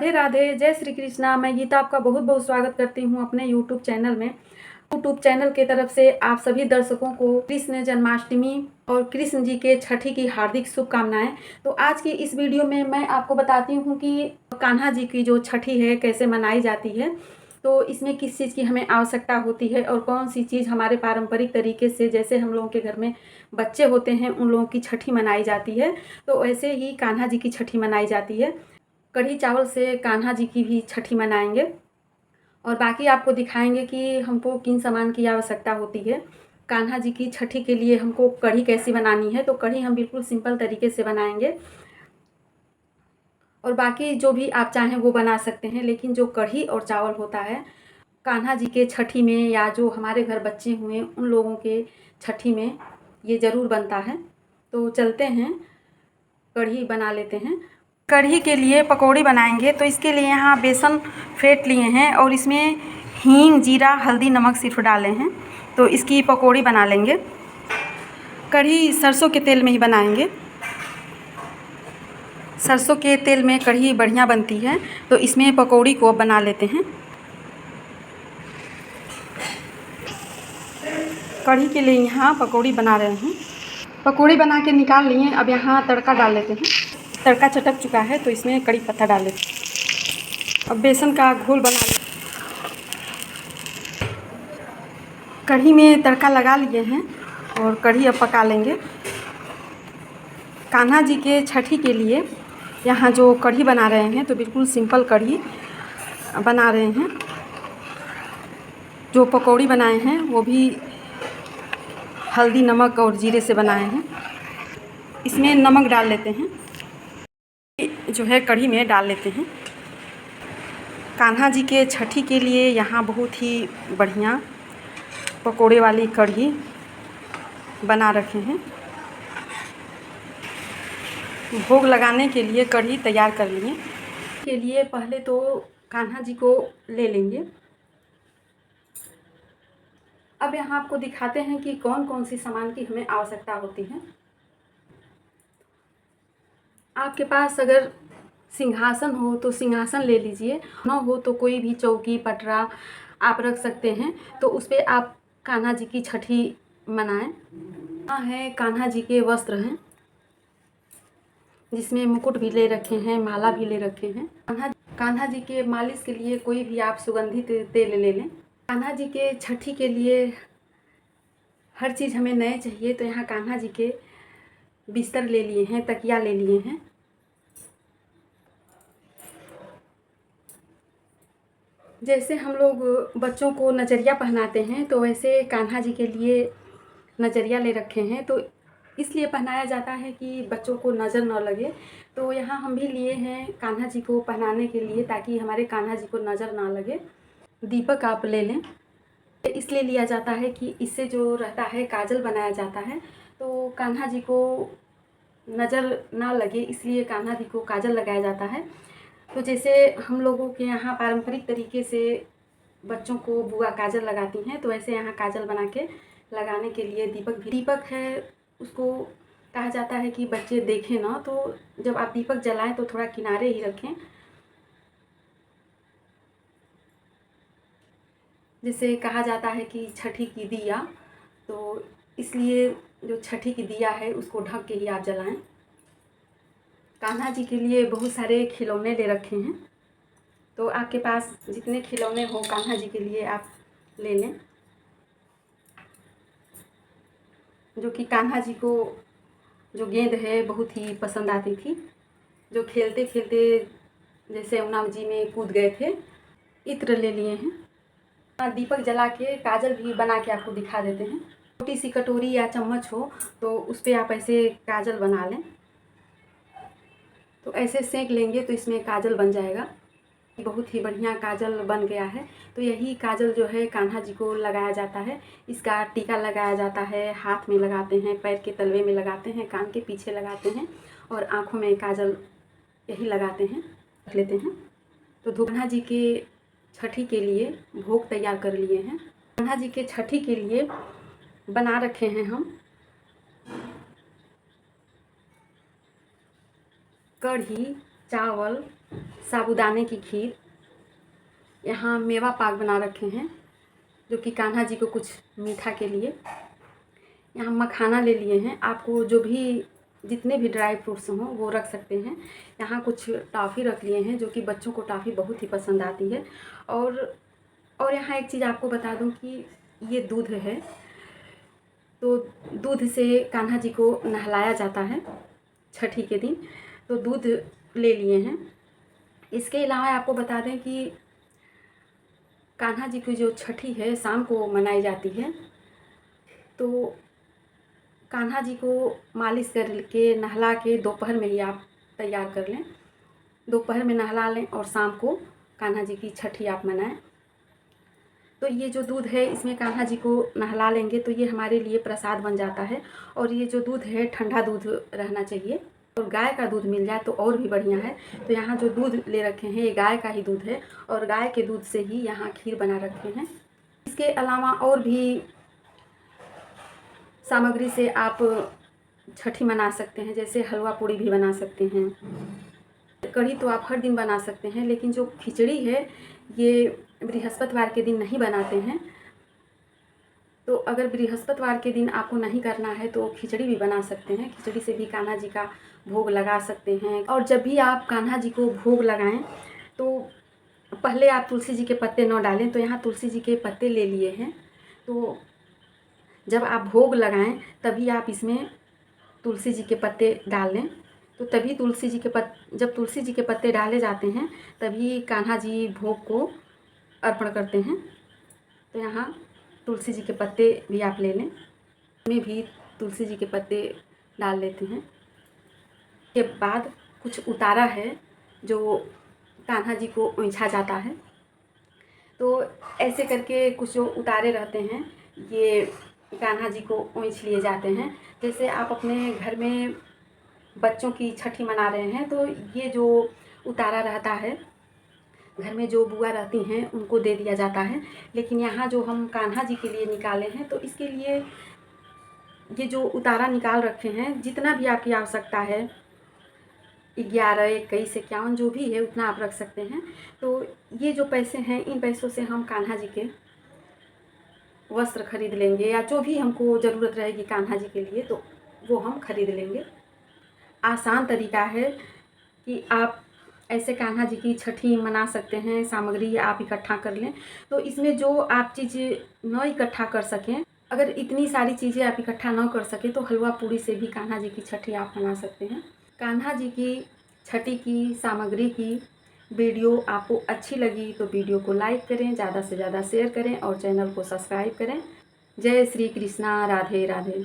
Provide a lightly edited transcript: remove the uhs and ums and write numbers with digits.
राधे राधे, जय श्री कृष्णा। मैं गीता आपका बहुत बहुत स्वागत करती हूँ अपने यूट्यूब चैनल में। यूट्यूब चैनल के तरफ से आप सभी दर्शकों को कृष्ण जन्माष्टमी और कृष्ण जी के छठी की हार्दिक शुभकामनाएं। तो आज की इस वीडियो में मैं आपको बताती हूँ कि कान्हा जी की जो छठी है कैसे मनाई जाती है, तो इसमें किस चीज़ की हमें आवश्यकता होती है और कौन सी चीज़ हमारे पारंपरिक तरीके से, जैसे हम लोगों के घर में बच्चे होते हैं उन लोगों की छठी मनाई जाती है, तो वैसे ही कान्हा जी की छठी मनाई जाती है। कढ़ी चावल से कान्हा जी की भी छठी मनाएंगे और बाकी आपको दिखाएंगे कि हमको किन सामान की आवश्यकता होती है। कान्हा जी की छठी के लिए हमको कढ़ी कैसी बनानी है, तो कढ़ी हम बिल्कुल सिंपल तरीके से बनाएंगे और बाकी जो भी आप चाहें वो बना सकते हैं, लेकिन जो कढ़ी और चावल होता है कान्हा जी के छठी में या जो हमारे घर बच्चे हुए उन लोगों के छठी में ये ज़रूर बनता है। तो चलते हैं कढ़ी बना लेते हैं। कढ़ी के लिए पकौड़ी बनाएंगे, तो इसके लिए यहाँ बेसन फेंट लिए हैं और इसमें हींग, जीरा, हल्दी, नमक सिर्फ डाले हैं, तो इसकी पकौड़ी बना लेंगे। कढ़ी सरसों के तेल में ही बनाएंगे। सरसों के तेल में कढ़ी बढ़िया बनती है, तो इसमें पकौड़ी को बना लेते हैं। कढ़ी के लिए यहाँ पकौड़ी बना रहे हैं। पकौड़ी बना के निकाल लिए। अब यहाँ तड़का डाल लेते हैं। तड़का चटक चुका है तो इसमें कड़ी पत्ता डाल लेते हैं। अब बेसन का घोल बना लेते हैं। कढ़ी में तड़का लगा लिए हैं और कढ़ी अब पका लेंगे। कान्हा जी के छठी के लिए यहाँ जो कढ़ी बना रहे हैं तो बिल्कुल सिंपल कढ़ी बना रहे हैं। जो पकौड़ी बनाए हैं वो भी हल्दी, नमक और जीरे से बनाए हैं। इसमें नमक डाल लेते हैं, जो है कढ़ी में डाल लेते हैं। कान्हा जी के छठी के लिए यहाँ बहुत ही बढ़िया पकोड़े वाली कढ़ी बना रखे हैं। भोग लगाने के लिए कढ़ी तैयार कर लिए। के लिए पहले तो कान्हा जी को ले लेंगे। अब यहाँ आपको दिखाते हैं कि कौन कौन सी सामान की हमें आवश्यकता होती है। आपके पास अगर सिंहासन हो तो सिंहासन ले लीजिए, न हो तो कोई भी चौकी, पटरा आप रख सकते हैं, तो उस पर आप कान्हा जी की छठी मनाएं। यहाँ है कान्हा जी के वस्त्र हैं, जिसमें मुकुट भी ले रखे हैं, माला भी ले रखे हैं। कान्हा जी के मालिश के लिए कोई भी आप सुगंधित तेल ले लें। कान्हा जी के छठी के लिए हर चीज़ हमें नए चाहिए, तो यहाँ कान्हा जी के बिस्तर ले लिए हैं, तकिया ले लिए हैं। जैसे हम लोग बच्चों को नजरिया पहनाते हैं, तो वैसे कान्हा जी के लिए नजरिया ले रखे हैं। तो इसलिए पहनाया जाता है कि बच्चों को नज़र न लगे, तो यहाँ हम भी लिए हैं कान्हा जी को पहनाने के लिए, ताकि हमारे कान्हा जी को नज़र ना लगे। दीपक आप ले लें। इसलिए लिया जाता है कि इससे जो रहता है काजल बनाया जाता है, तो कान्हा जी को नज़र ना लगे इसलिए कान्हा जी को काजल लगाया जाता है। तो जैसे हम लोगों के यहाँ पारंपरिक तरीके से बच्चों को बुआ काजल लगाती हैं, तो वैसे यहाँ काजल बना के लगाने के लिए दीपक है, उसको कहा जाता है कि बच्चे देखें ना, तो जब आप दीपक जलाएं तो थोड़ा किनारे ही रखें। जैसे कहा जाता है कि छठी की दिया, तो इसलिए जो छठी की दिया है उसको ढक के ही आप जलाएं। कान्हा जी के लिए बहुत सारे खिलौने ले रखे हैं, तो आपके पास जितने खिलौने हो कान्हा जी के लिए आप ले लें। जो कि कान्हा जी को जो गेंद है बहुत ही पसंद आती थी, जो खेलते खेलते जैसे यमुना जी में कूद गए थे। इत्र ले लिए हैं। दीपक जला के काजल भी बना के आपको दिखा देते हैं। छोटी सी कटोरी या चम्मच हो तो उस पर आप ऐसे काजल बना लें, तो ऐसे सेंक लेंगे तो इसमें काजल बन जाएगा। बहुत ही बढ़िया काजल बन गया है। तो यही काजल जो है कान्हा जी को लगाया जाता है। इसका टीका लगाया जाता है, हाथ में लगाते हैं, पैर के तलवे में लगाते हैं, कान के पीछे लगाते हैं और आँखों में काजल यही लगाते हैं, रख लेते हैं। तो कान्हा जी के छठी के लिए भोग तैयार कर लिए हैं। कान्हा जी के छठी के लिए बना रखे हैं हम कढ़ी, चावल, साबूदाने की खीर, यहाँ मेवा पाक बना रखे हैं जो कि कान्हा जी को कुछ मीठा के लिए। यहाँ मखाना ले लिए हैं, आपको जो भी जितने भी ड्राई फ्रूट्स हों वो रख सकते हैं। यहाँ कुछ टॉफ़ी रख लिए हैं जो कि बच्चों को टॉफ़ी बहुत ही पसंद आती है। और यहाँ एक चीज़ आपको बता दूँ कि ये दूध है, तो दूध से कान्हा जी को नहलाया जाता है छठी के दिन, तो दूध ले लिए हैं। इसके अलावा आपको बता दें कि कान्हा जी की जो छठी है शाम को मनाई जाती है, तो कान्हा जी को मालिश करके नहला के दोपहर में ही आप तैयार कर लें। दोपहर में नहला लें और शाम को कान्हा जी की छठी आप मनाएं। तो ये जो दूध है इसमें कान्हा जी को नहला लेंगे तो ये हमारे लिए प्रसाद बन जाता है। और ये जो दूध है ठंडा दूध रहना चाहिए, और गाय का दूध मिल जाए तो और भी बढ़िया है। तो यहाँ जो दूध ले रखे हैं ये गाय का ही दूध है, और गाय के दूध से ही यहाँ खीर बना रखे हैं। इसके अलावा और भी सामग्री से आप छठी मना सकते हैं, जैसे हलवा पूड़ी भी बना सकते हैं। कढ़ी तो आप हर दिन बना सकते हैं, लेकिन जो खिचड़ी है ये बृहस्पतिवार के दिन नहीं बनाते हैं। तो अगर बृहस्पतिवार के दिन आपको नहीं करना है तो खिचड़ी भी बना सकते हैं। खिचड़ी से भी कान्हा जी का भोग लगा सकते हैं। और जब भी आप कान्हा जी को भोग लगाएं तो पहले आप तुलसी जी के पत्ते न डालें। तो यहाँ तुलसी जी के पत्ते ले लिए हैं, तो जब आप भोग लगाएं तभी आप इसमें तुलसी जी के पत्ते डाल लें। तो तभी जब तुलसी जी के पत्ते डाले जाते हैं तभी कान्हा जी भोग को अर्पण करते हैं। तो यहाँ तुलसी जी के पत्ते भी आप ले लें, में भी तुलसी जी के पत्ते डाल लेते हैं। के बाद कुछ उतारा है जो कान्हा जी को ओंछा जाता है। तो ऐसे करके कुछ जो उतारे रहते हैं ये कान्हा जी को ओंछ लिए जाते हैं। जैसे आप अपने घर में बच्चों की छठी मना रहे हैं तो ये जो उतारा रहता है घर में जो बुआ रहती हैं उनको दे दिया जाता है। लेकिन यहाँ जो हम कान्हा जी के लिए निकाले हैं तो इसके लिए ये जो उतारा निकाल रखे हैं, जितना भी आपकी आवश्यकता है 11, 21, 51 जो भी है उतना आप रख सकते हैं। तो ये जो पैसे हैं इन पैसों से हम कान्हा जी के वस्त्र खरीद लेंगे, या जो भी हमको ज़रूरत रहेगी कान्हा जी के लिए तो वो हम खरीद लेंगे। आसान तरीका है कि आप ऐसे कान्हा जी की छठी मना सकते हैं। सामग्री आप इकट्ठा कर लें, तो इसमें जो आप चीज़ें न इकट्ठा कर सकें, अगर इतनी सारी चीज़ें आप इकट्ठा न कर सकें तो हलवा पूड़ी से भी कान्हा जी की छठी आप मना सकते हैं। कान्हा जी की छठी की सामग्री की वीडियो आपको अच्छी लगी तो वीडियो को लाइक करें, ज़्यादा से ज़्यादा शेयर करें और चैनल को सब्सक्राइब करें। जय श्री कृष्णा, राधे राधे।